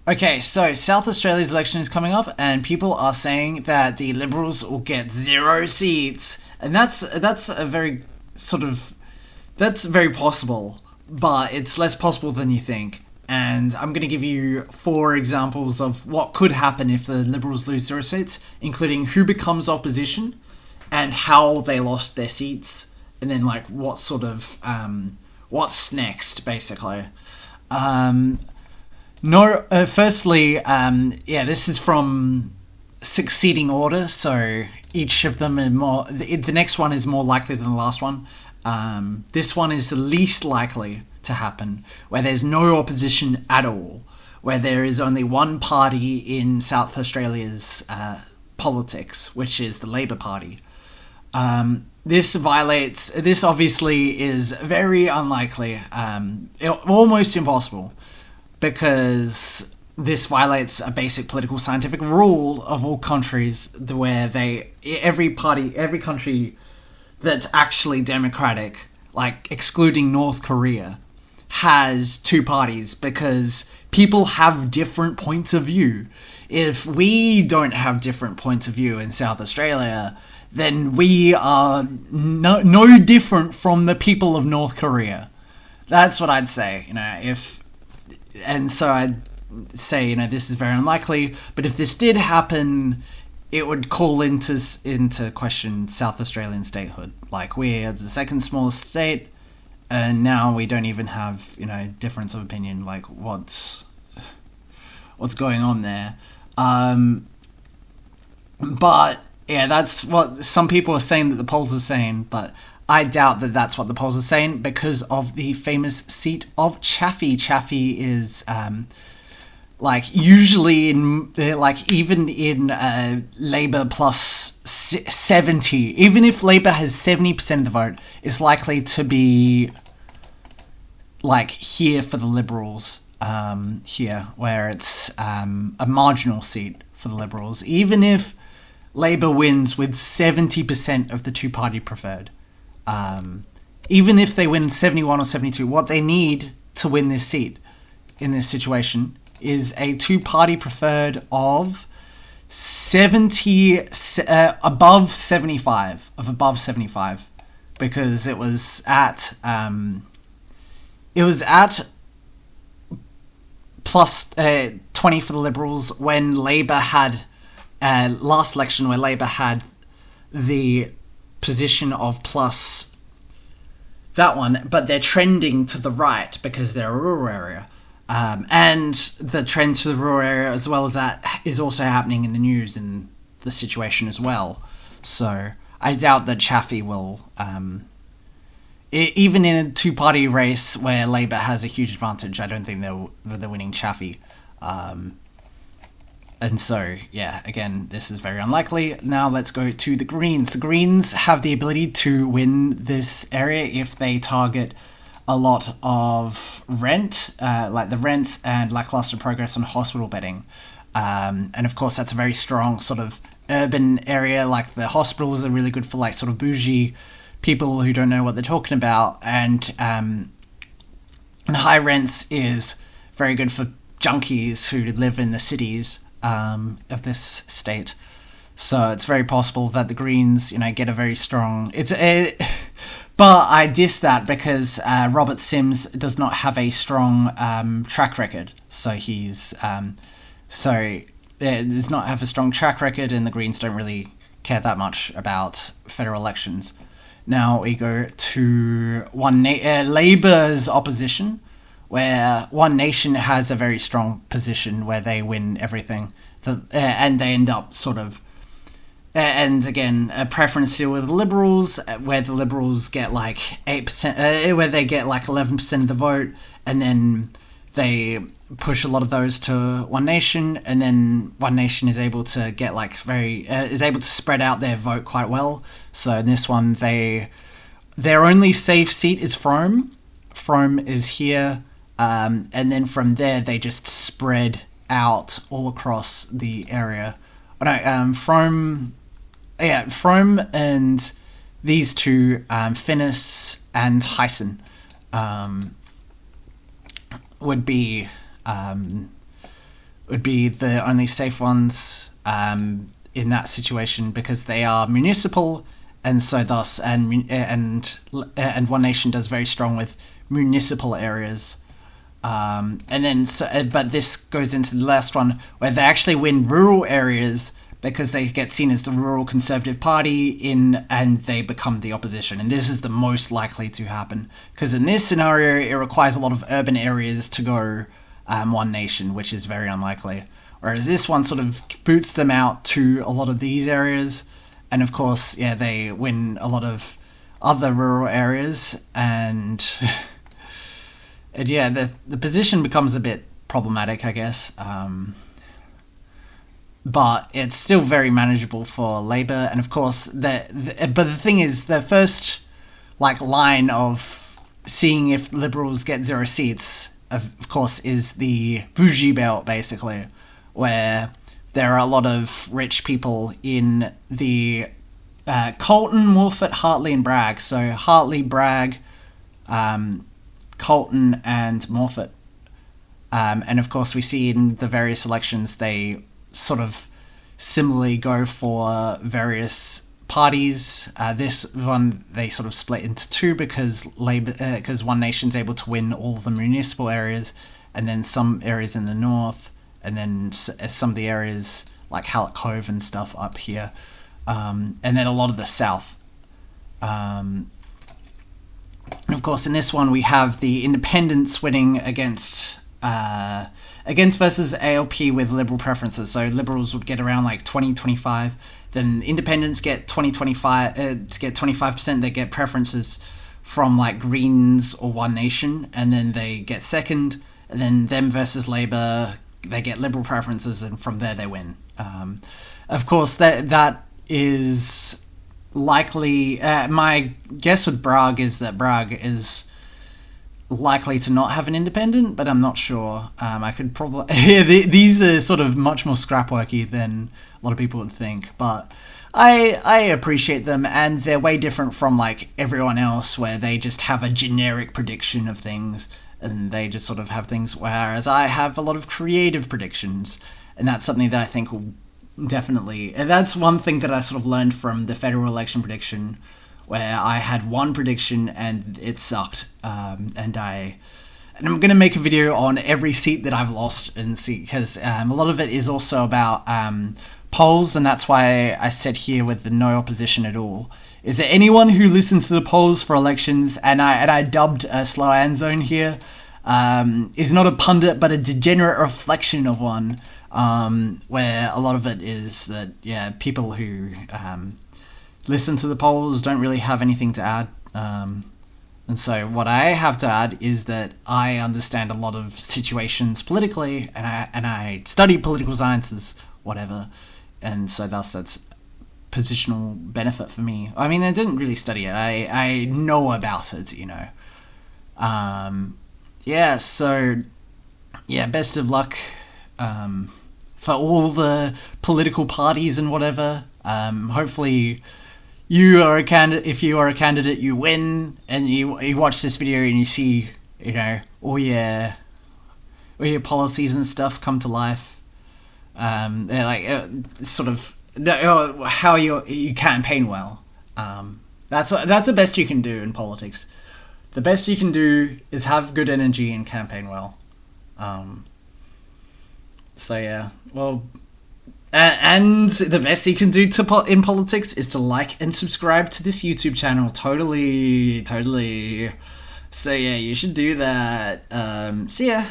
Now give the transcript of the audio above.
Okay, so South Australia's election is coming up, and people are saying that the Liberals will get 0 seats, and that's a very sort of that's very possible, but it's less possible than you think. And I'm going to give you 4 examples of what could happen if the Liberals lose 0 seats, including who becomes opposition, and how they lost their seats, and then like what sort of what's next, basically. Firstly, this is from succeeding order, so each of them are more. The next one is more likely than the last one. This one is the least likely to happen, where there's no opposition at all, where there is only one party in South Australia's politics, which is the Labor Party. This obviously is very unlikely, almost impossible, because this violates a basic political scientific rule of all countries, where every country that's actually democratic, like excluding North Korea, has 2 parties, because people have different points of view. If we don't have different points of view in South Australia, then we are no different from the people of North Korea. That's what I'd say, so I'd say, this is very unlikely, but if this did happen, it would call into question South Australian statehood. Like, we're the second smallest state, and now we don't even have, difference of opinion, like what's going on there. But yeah, that's what some people are saying that the polls are saying, but I doubt that that's what the polls are saying, because of the famous seat of Chaffey. Chaffey is usually even in Labour plus 70, even if Labour has 70% of the vote, it's likely to be here for the Liberals, here, where it's a marginal seat for the Liberals, even if Labour wins with 70% of the 2-party preferred. Even if they win 71 or 72, what they need to win this seat in this situation is a 2-party preferred of 70, above 75, because it was at plus 20 for the Liberals when Labour had last election, where Labour had the position of plus that one, but they're trending to the right because they're a rural area. And the trend to the rural area, as well as that, is also happening in the news and the situation as well. So I doubt that Chaffey will, even in a 2-party race where Labour has a huge advantage, I don't think they're winning Chaffey. And so, yeah, again, this is very unlikely. Now let's go to the Greens. The Greens have the ability to win this area if they target a lot of rent, like the rents and lackluster progress on hospital bedding. And of course, that's a very strong sort of urban area. Like, the hospitals are really good for sort of bougie people who don't know what they're talking about. And high rents is very good for junkies who live in the cities of this state. So it's very possible that the Greens, get a very strong... But I diss that because Robert Sims does not have a strong track record. So he's... does not have a strong track record, and the Greens don't really care that much about federal elections. Now we go to Labour's opposition, where One Nation has a very strong position where they win everything, and they end up sort of... and again, a preference here with the Liberals, where the Liberals get 8%, where they get 11% of the vote, and then they push a lot of those to One Nation, and then One Nation is able to get is able to spread out their vote quite well. So in this one, their only safe seat is Frome. Frome is here, and then from there they just spread out all across the area. Frome and these two, Finnis and Hyson, would be would be the only safe ones in that situation, because they are municipal, and so thus and One Nation does very strong with municipal areas. And then, but this goes into the last one, where they actually win rural areas because they get seen as the rural Conservative Party and they become the opposition. And this is the most likely to happen, because in this scenario, it requires a lot of urban areas to go One Nation, which is very unlikely. Whereas this one sort of boots them out to a lot of these areas. And of course, yeah, they win a lot of other rural areas, and and yeah, the position becomes a bit problematic, I guess. But it's still very manageable for Labour, and of course, but the thing is, the first line of seeing if Liberals get 0 seats, of course, is the bougie belt, basically, where there are a lot of rich people in the Colton, Morphett, Hartley, and Bragg. So Hartley, Bragg, Colton, and Morphett. And of course, we see in the various elections they sort of similarly go for various parties. This one they sort of split into two, because because One Nation's able to win all the municipal areas, and then some areas in the north, and then some of the areas like Hallett Cove and stuff up here, and then a lot of the south. And of course, in this one we have the Independents winning against versus ALP with Liberal preferences. So Liberals would get around 20-25, then Independents get 25%. They get preferences from Greens or One Nation, and then they get second, and then them versus Labour, they get Liberal preferences, and from there they win. Of course, that is likely. My guess with Bragg is that Bragg is likely to not have an independent, but I'm not sure. I could probably these are sort of much more scrapworky than a lot of people would think, but I appreciate them, and they're way different from everyone else, where they just have a generic prediction of things and they just sort of have things, whereas I have a lot of creative predictions, and that's something that I think will definitely, that's one thing that I sort of learned from the federal election prediction, where I had one prediction and it sucked, and I'm going to make a video on every seat that I've lost and see, because a lot of it is also about polls, and that's why I said here with the no opposition at all. Is there anyone who listens to the polls for elections, and I dubbed a slow Anzone here, is not a pundit but a degenerate reflection of one, where a lot of it is that, yeah, people who listen to the polls don't really have anything to add. And so what I have to add is that I understand a lot of situations politically, and I study political sciences, whatever, and so that's positional benefit for me. I mean, I didn't really study it. I know about it, Yeah, so yeah, best of luck for all the political parties and whatever. Hopefully you are a candidate. If you are a candidate, you win, and you watch this video and you see, all your policies and stuff come to life. Sort of how you campaign well. That's the best you can do in politics. The best you can do is have good energy and campaign well. So yeah, well. And the best you can do in politics is to like and subscribe to this YouTube channel. Totally. So yeah, you should do that. See ya.